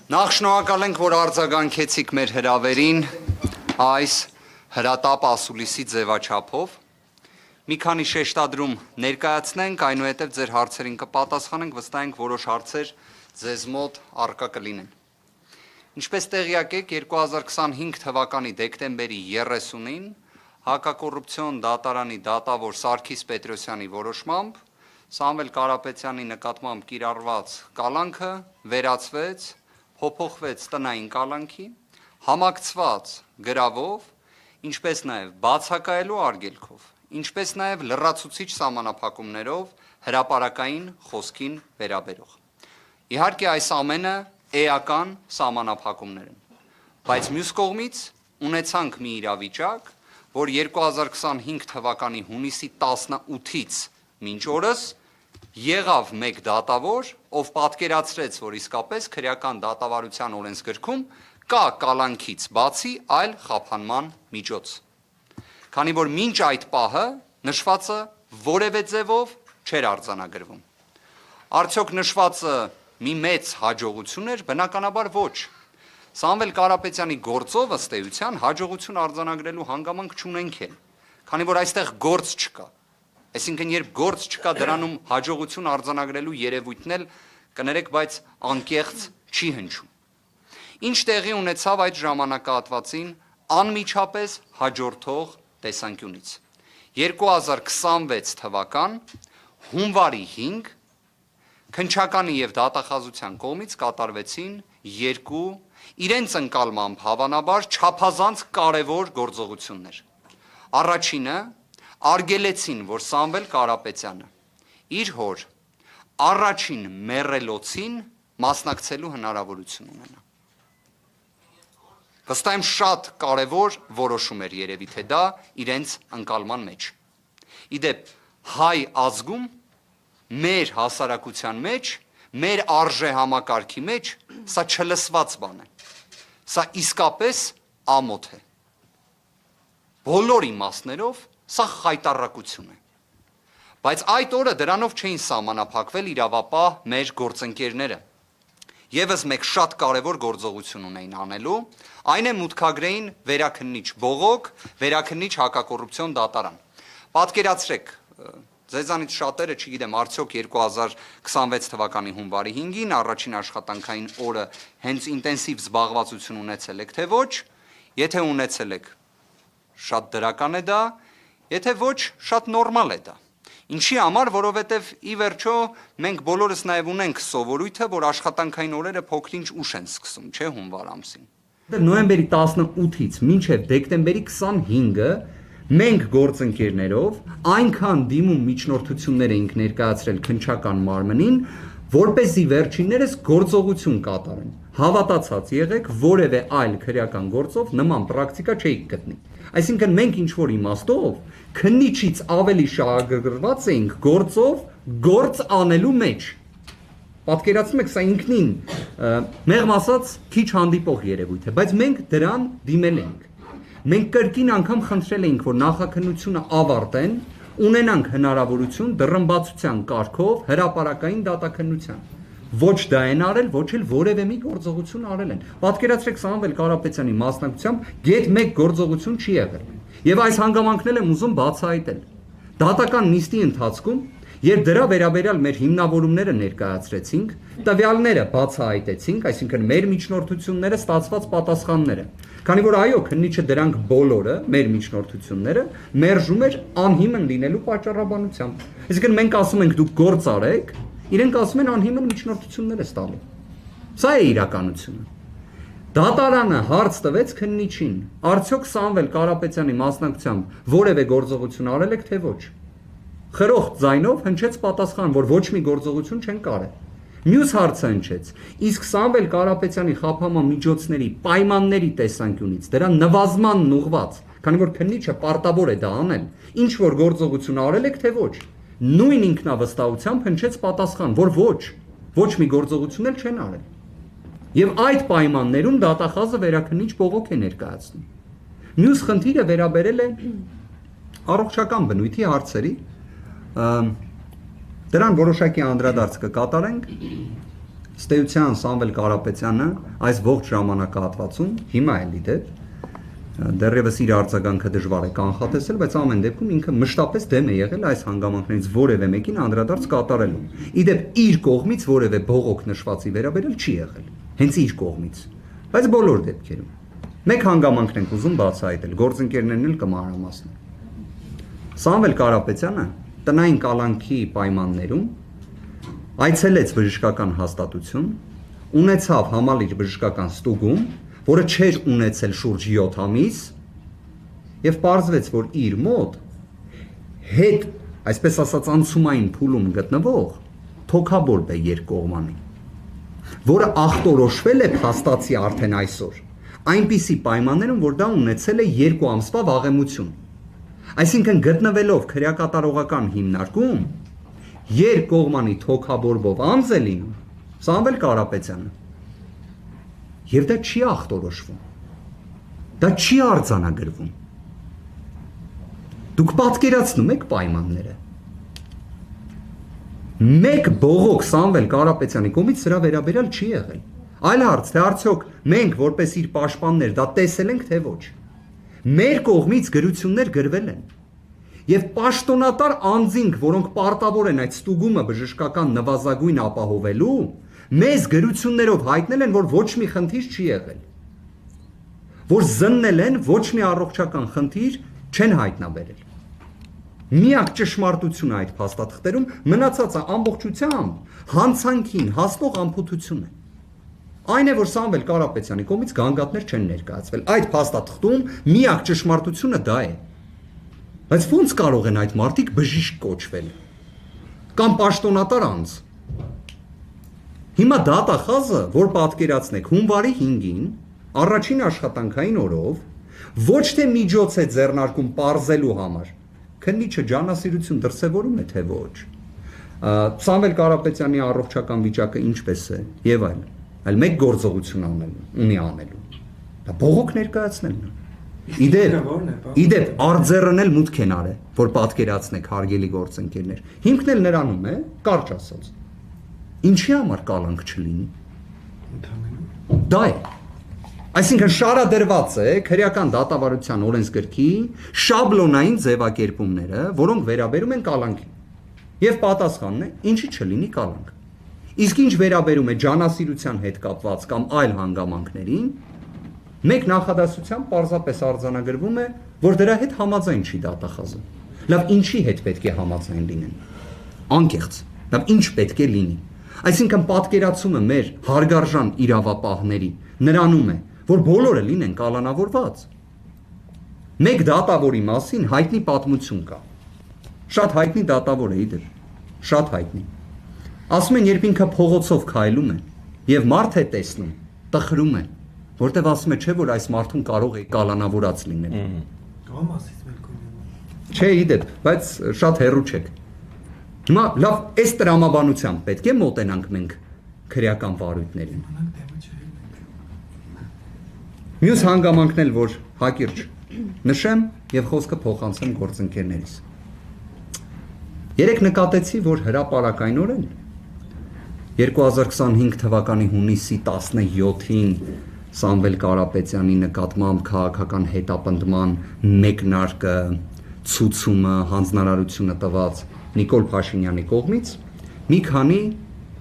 Նախ շնորհակալ ենք, որ արձագանքեցիք մեր հրավերին այս հրատապ ասուլիսի ձևաչափով։ Մի քանի շեշտադրում ներկայացնենք, այնուհետև ձեր հարցերին կպատասխանենք, վստահ ենք որոշ հարցեր ձեզ մոտ առկա կլինեն։ Ինչպես տեղյակ եք, 2025 թվականի դեկտեմբերի 30-ին Հակակոռուպցիոն դատարանի դատավոր Սարգիս Պետրոսյանի որոշմամբ Սամվել Կարապետյանի նկատմամբ կիրառված կալանքը վերացվեց, փոփոխվեց տնային կալանքի, համակցված գրավով, ինչպես նաև բացակայելու արգելքով, ինչպես նաև լրացուցիչ սահմանափակումներով հրապարակային խոսքին վերաբերող։ Իհարկե այս ամենը էական սահմանափակումներ են, բայց մյուս կողմից ունեցանք մի իրավիճակ, որ 2025 թվականի հունիսի 18-ից մինչ օրս եղավ մեկ դատավոր, ով պատկերացրեց, որ իսկապես քրեական դատավարության օրենսգրքում կա կալանքից բացի այլ խափանման միջոց։ Քանի որ մինչ այդ պահը նշվածը որևէ ձևով չէր արձանագրվում։ Արդյոք նշվածը մի մեծ հաջողություն էր, բնականաբար ոչ։ Սամվել Կարապետյանի գործով ըստ էության հաջողություն արձանագրելու հանգամանք չունենք էլ, քանի որ այստեղ գործ չկա։ Այսինքն երբ գործ չկա, դրանում հաջողություն արձանագրելու երևույթն էլ կներեք, բայց անկեղծ չի հնչում։ Ինչ տեղի ունեցավ այդ ժամանակահատվածին անմիջապես հաջորդող տեսանկյունից։ 2026 թվական հունվարի 5 քննչականի եւ դատախազության կողմից կատարվեցին երկու իրենց ընկալմամբ հավանաբար չափազանց կարևոր գործողություններ։ Առաջինը արգելեցին, որ Սամվել Կարապետյանը իր հոր առաջին մեռելոցին մասնակցելու հնարավորություն ունենա։ Վստահ եմ շատ կարևոր որոշում էր երևի թե դա իրենց ընկալման մեջ։ Իդեպ հայ ազգում, մեր հասարակության մեջ, մեր արժե համակարգի մեջ սա չլսված բան է։ Սա իսկապես ամոթ է։ Բոլոր իմաստներով սա խայտառակություն է։ Բայց այդ օրը դրանով չէին սահմանափակվել իրավապահ մեր գործընկերները։ Եվս մեկ շատ կարևոր գործողություն ունեին անելու, այն է մուտքագրեին վերաքննիչ բողոք, վերաքննիչ հակակոռուպցիոն դատարան։ Պատկերացրեք, ձեզանից շատերը, չգիտեմ, արդյոք 2026 թվականի հունվարի 5-ին առաջին աշխատանքային օրը հենց ինտենսիվ զբաղվածություն ունեցել եք, թե ոչ, եթե ունեցել եք, շատ դրական է դա, եթե ոչ, շատ նորմալ է դա։ Ինչի համար, որովհետև ի վերջո մենք բոլորս նաև ունենք սովորույթը, որ աշխատանքային օրերը փոքրինչ ուշ են սկսում, չէ՞ հունվար ամսին։ Նոյեմբերի 18-ից մինչև դեկտեմբերի 25-ը մենք գործընկերներով այնքան դիմում միջնորդություններ էինք ներկայացրել քննչական մարմնին, որպեսզի վերջիններս գործողություն կատարեն։ Հավատացած եղեք, որևէ այլ քրեական գործով նման պրակտիկա չէիք գտնի։ Այսինքն մենք ինչ-որ իմաստով քննիչից ավելի շահագրգռված էինք գործով գործ անելու մեջ։ Պատկերացնում եք, սա ինքնին մեղմ ասած քիչ հանդիպող երևույթ է, բայց մենք դրան դիմել ենք։ Մենք կրկին անգամ խնդրել էինք, որ նախաքննությունը ավարտեն, ունենանք հնարավորություն դռնբացության կարգով հրապարակային դատաքննության։ Ոչ դա են արել, ոչ էլ որևէ մի գործողություն արել են։ Պատկերացրեք Սամվել Կարապետյանի մասնակցությամբ գեթ մեկ գործողություն չի եղել։ Եվ այս հանգամանքն եմ ուզում բացահայտել։ Դատական նիստի ընթացքում, երբ դրա վերաբերյալ մեր հիմնավորումները ներկայացրեցինք, տվյալները բացահայտեցինք, այսինքն մեր միջնորդությունները ստացված պատասխանները։ Քանի որ այո, քննիչը դրանք բոլորը, մեր միջնորդությունները, մերժում էր անհիմն լինելու պատճառաբանությամբ։ Այսինքն մենք ասում ենք դուք գործ արեք, իրենք ասում են անհիմն միջնորդություններ է ստալու։ Սա է իրականությունը։ Դատարանը հարց տվեց քննիչին, արդյոք Սամվել Կարապետյանի մասնակցությամբ որևէ գործողություն արել եք թե ոչ։ Խրոխտ ձայնով հնչեց պատասխան, որ ոչ մի գործողություն չեն կարել։ Մյուս հարցը հնչեց, իսկ Սամվել Կարապետյանի խափանման միջոցների պայմանների տեսանկյունից դրա նվազմանն ուղված, քանի որ քննիչը պարտավոր է դա անել, ինչ որ գործողություն արել եք թե ոչ։ Նույն ինքնավստահությամբ հնչեց պատասխան, որ ոչ մի գործողություն էլ չեն արել։ Եվ այդ պայմաններում դատախազը վերաքննիչ բողոք է ներկայացնում։ Մյուս խնդիրը վերաբերել է առողջական բնույթի հարցերի, դրան որոշակի անդրադարձ կկատարենք, Ստեյության Սամվել Կարապետյանը այս ողջ ժամանակահատվածում հիմա էլի դեպ դեռևս իր արձագանքը դժվար է կանխատեսել, բայց ամեն դեպքում ինքը մշտապես դեմ է եղել այս հանգամանքներից որևէ մեկին անդրադարձ կատարելու։ Իդեպ իր կողմից որևէ բողոք նշվածի վերաբերել չի եղել, հենց իր կողմից։ Բայց բոլոր դեպքերում մեկ հանգամանքն ենք ուզում բացահայտել, գործընկերներն էլ կմանրամասնեն։ Սամվել Կարապետյանը տնային կալանքի պայմաններում այցելեց բժշկական հաստատություն, ունեցավ համալիր բժշկական ստուգում, որը չէր ունեցել շուրջ 7 ամիս, եւ պարզվեց, որ իր մոտ հետ, այսպես ասած, անցումային փուլում գտնվող թոքաբորբ է երկկողմանի, որը ախտորոշվել է փաստացի արդեն այսօր, այնպիսի պայմաններում, որ դա ունեցել է 2 ամսվա վաղեմություն։ Այսինքն գտնվելով քրեակատարողական հիմնարկում, երկկողմանի թոքաբորբով անձ է լինում Սամվել Կարապետյանը։ Եվ դա չի ախտորոշվում, դա չի արձանագրվում։ Դուք պատկերացնում եք պայմանները։ Մեկ բողոք Սամվել Կարապետյանի կողմից սրա վերաբերյալ չի եղել։ Այլ հարց, թե արդյոք մենք որպես իր պաշտպաններ դա տեսել ենք, թե ոչ։ Մեր կողմից գրություններ գրվել են։ Եվ պաշտոնատար անձինք, որոնք պարտավոր են այդ ստուգումը բժշկական նվազագույն ապահովելու, մեզ գրություններով հայտնել են, որ ոչ մի խնդիր չի եղել, որ զննել են, ոչ մի առողջական խնդիր չեն հայտնաբերել։ Միակ ճշմարտությունը այդ փաստաթղթերում մնացածը ամբողջությամբ հանցանքին հասնող անփութություն է։ Այն է, որ Սամվել Կարապետյանի կողմից գանգատներ չեն ներկայացվել։ Այդ փաստաթղթում միակ ճշմարտությունը դա է։ Բայց ո՞նց կարող են այդ մարդիկ բժիշկ կոչվել կամ պաշտոնատար անձ։ Հիմա դատախազը, որ պատկերացնեք հունվարի 5-ին, առաջին աշխատանքային օրով, ոչ թե միջոց է ձեռնարկում պարզելու համար, քննիչը ջանասիրություն դրսևորում է, թե ոչ։ Սամվել Կարապետյանի առողջական վիճակը ինչպես է եւ այլ մեկ գործողություն ունի անելու։ Դա բողոք ներկայացնելն է։ Իդեպ արձերն էլ մուտք են արել, որ պատկերացնեք հարգելի գործընկերներ։ Հիմքն էլ նրանում է, կարճ ասած։ Ինչի համար կալանք չլինի։ Դա է։ Այսինքն շարադրված է քրեական դատավարության օրենսգրքի շաբլոնային ձևակերպումները, որոնք վերաբերում են կալանքին։ Եվ պատասխանն է, ինչի չլինի կալանք։ Իսկ ինչ վերաբերում է ջանասիրության հետ կապված կամ այլ հանգամանքներին, մեկ նախադասությամբ պարզապես արձանագրվում է, որ դրա հետ համաձայն չի դատախազը։ Լավ, ինչի հետ պետք է համաձայն լինեն։ Անկեղծ, լավ, ինչ պետք է լինի։ Այսինքն պատկերացումը մեր հարգարժան իրավապահների նրանում է, որ բոլորը լինեն կալանավորված։ Մեկ դատավորի մասին հայտնի պատմություն կա։ Շատ հայտնի դատավոր է իդեպ, շատ հայտնի։ Ասում են, երբ ինքը փողոցով քայլում է եւ մարդ է տեսնում, տխրում է, որտեվ ասում է, չէ, որ այս մարդուն կարող է կալանավորած լինել։ Չէ, իդեպ, բայց շատ հեռու չեք։ Հիմա լավ, այս տրամաբանությամբ պետք է մոտենանք մենք քրեական վարույթներին։ Մյուս հանգամանքն էլ, որ հակիրճ նշեմ եւ խոսքը փոխանցեմ գործընկերներիս։ Երեք նկատեցի, որ հրապարակայնորեն 2025 թվականի հունիսի 17-ին Սամվել Կարապետյանի նկատմամբ քաղաքական հետապնդման մեկնարկը, ցուցումը, հանձնարարությունը տված Նիկոլ Փաշինյանի կողմից մի քանի,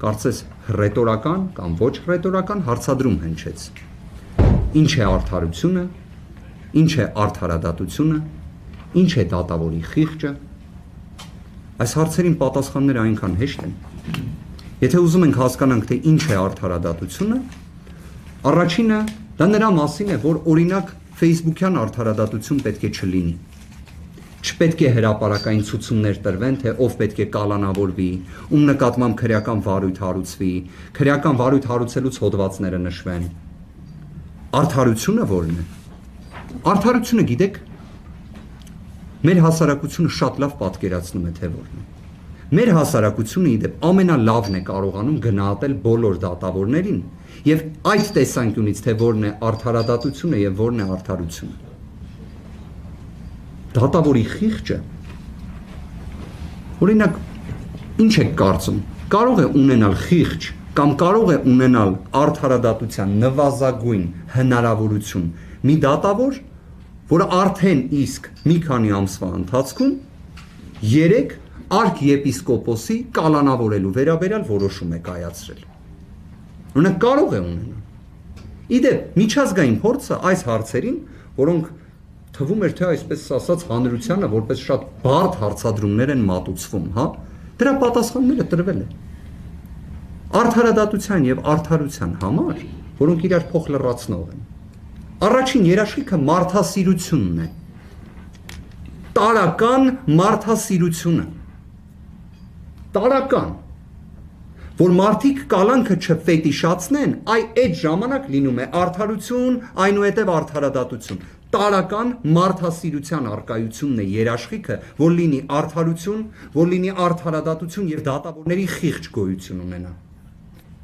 կարծես ռետորական կամ ոչ ռետորական հարցադրում հնչեց։ Ինչ է արդարությունը, ինչ է արդարադատությունը, ինչ է դատավորի խիղճը։ Այս հարցերին պատասխանները այնքան հեշտ են։ Եթե ուզում ենք հասկանանք, թե ինչ է արդարադատությունը, առաջինը դա նրա մասին է, որ օրինակ Facebook-յան արդարադատություն պետք է չլինի։ Չպետք է հրապարակային ցուցումներ տրվեն, թե ով պետք է կալանավորվի, ում նկատմամբ քրեական վարույթ հարուցվի, քրեական վարույթ հարուցելուց հոդվածները նշվեն։ Արդարությունը ո՞րն է։ Արդարությունը, գիտեք, մեր հասարակությունը շատ լավ պատկերացնում է, թե ո՞րն է։ Մեր հասարակությունը իդեպ ամենալավն է կարողանում գնահատել բոլոր դատավորներին եւ այդ տեսանկյունից, թե ո՞րն է արդարադատությունը եւ ո՞րն է արդարությունը։ Դատավորի խիղճը, օրինակ, ինչ եք կարծում, կարող է ունենալ խիղճ կամ կարող է ունենալ արդարադատության նվազագույն հնարավորություն մի դատավոր, որը արդեն իսկ մի քանի ամսվա ընթացքում 3 արքեպիսկոպոսի կալանավորելու վերաբերյալ որոշում է կայացրել։ Ունենք կարող է ունենալ։ Իդեպ, միջազգային փորձը այս հարցերին, որոնք թվում էր թե այսպես ասած հանրությանը որպես շատ բարդ հարցադրումներ են մատուցվում, հա, դրա պատասխանները տրվել է։ Արդարադատության եւ արդարության համար, որոնք իրար փոխ լրացնող են։ Առաջին երաշխիքը մարդասիրությունն է։ Տարական մարդասիրությունը։ Տարական, որ մարդիկ կալանքը չֆետիշացնեն, այդ ժամանակ լինում է արդարություն, այնուհետև արդարադատություն։ Տարական մարդասիրության արկայությունն է երաշխիքը, որ լինի արդարություն, որ լինի արդարադատություն եւ դատավորների խիղճ գոյություն ունենա։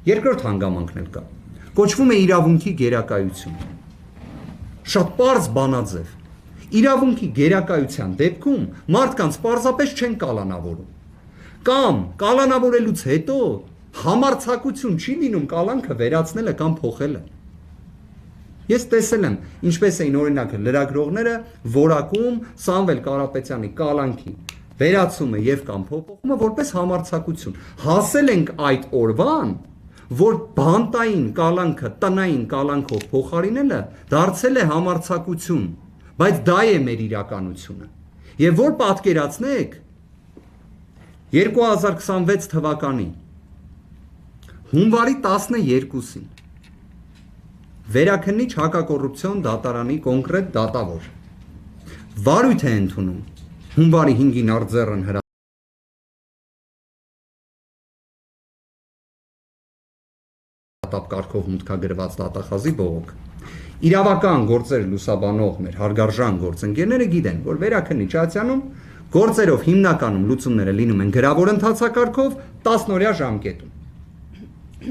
Երկրորդ հանգամանքն էլ կա։ Կոչվում է իրավունքի գերակայություն։ Շատ պարզ բանաձև։ Իրավունքի գերակայության դեպքում մարդկանց պարզապես չեն կալանավորում։ Կամ կալանավորելուց հետո համարձակություն չի լինում կալանքը վերացնելը կամ փոխելը։ Ես տեսել եմ, ինչպես էին օրինակ լրագրողները որակում Սամվել Կարապետյանի կալանքի վերացումը եւ կամ փոփոխումը որպես համարձակություն։ Հասել ենք այդ օրվան, որ բանտային կալանքը տնային կալանքով փոխարինելը դարձել է համարձակություն, բայց դա է մեր իրականությունը։ Եվ որ պատկերացնեք 2026 թվականի հունվարի 12-ին Վերաքննիչ հակակոռուպցիոն դատարանի կոնկրետ դատավոր վարույթ է ընդունում հունվարի 5-ին արձեռն հրատապ կարգով մուտքագրված դատախազի բողոք։ Իրավական գործեր լուսաբանող մեր հարգարժան գործընկերները գիտեն, որ Վերաքննիչ Ացյանում գործերով հիմնականում լուծումները լինում են գրավոր ընթացակարգով 10-օրյա ժամկետում։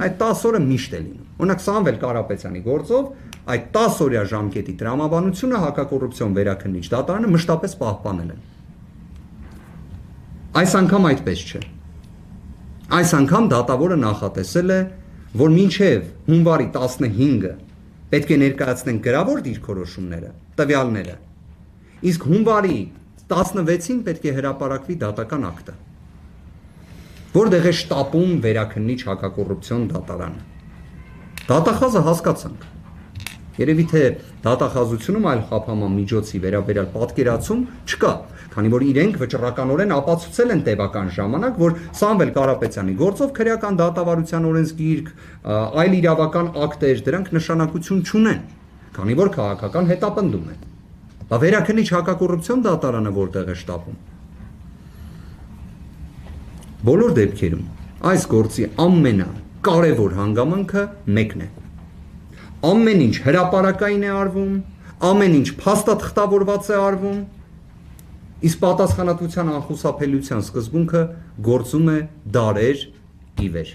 Այդ 10 օրը միշտ է լինում։ Օրինակ Սամվել Կարապետյանի գործով այդ 10-օրյա ժամկետի տրամաբանությունը հակակոռուպցիոն վերաքննիչ դատարանը մշտապես պահպանել են։ Այս անգամ այդպես չէ։ Այս անգամ դատավորը նախատեսել է, որ մինչև հունվարի 15-ը պետք է ներկայացնեն գրավոր դիրքորոշումները, տվյալները, իսկ հունվարի 16-ին պետք է հրապարակվի դատական ակտը, որտեղ է շտապում վերաքննիչ հակակոռուպցիոն դատարանը։ Դատախազը հասկացանք։ Երևի թե դատախազությունում այլ խափանման միջոցի վերաբերյալ պատկերացում չկա, քանի որ իրենք վճռականորեն ապացուցել են տևական ժամանակ, որ Սամվել Կարապետյանի գործով քրեական դատավարության օրենսգիրք, այլ իրավական ակտեր, դրանք նշանակություն չունեն, քանի որ քաղաքական հետապնդում է։ Բա վերաքննիչ հակակոռուպցիոն դատարանը որտեղ է շտապում։ Բոլոր դեպքերում այս գործի ամենակարևոր հանգամանքը մեկն է։ Ամեն ինչ հրապարակային է արվում, ամեն ինչ փաստաթղթավորված է արվում, իսկ պատասխանատվության անխուսափելիության սկզբունքը գործում է դարեր ի վեր։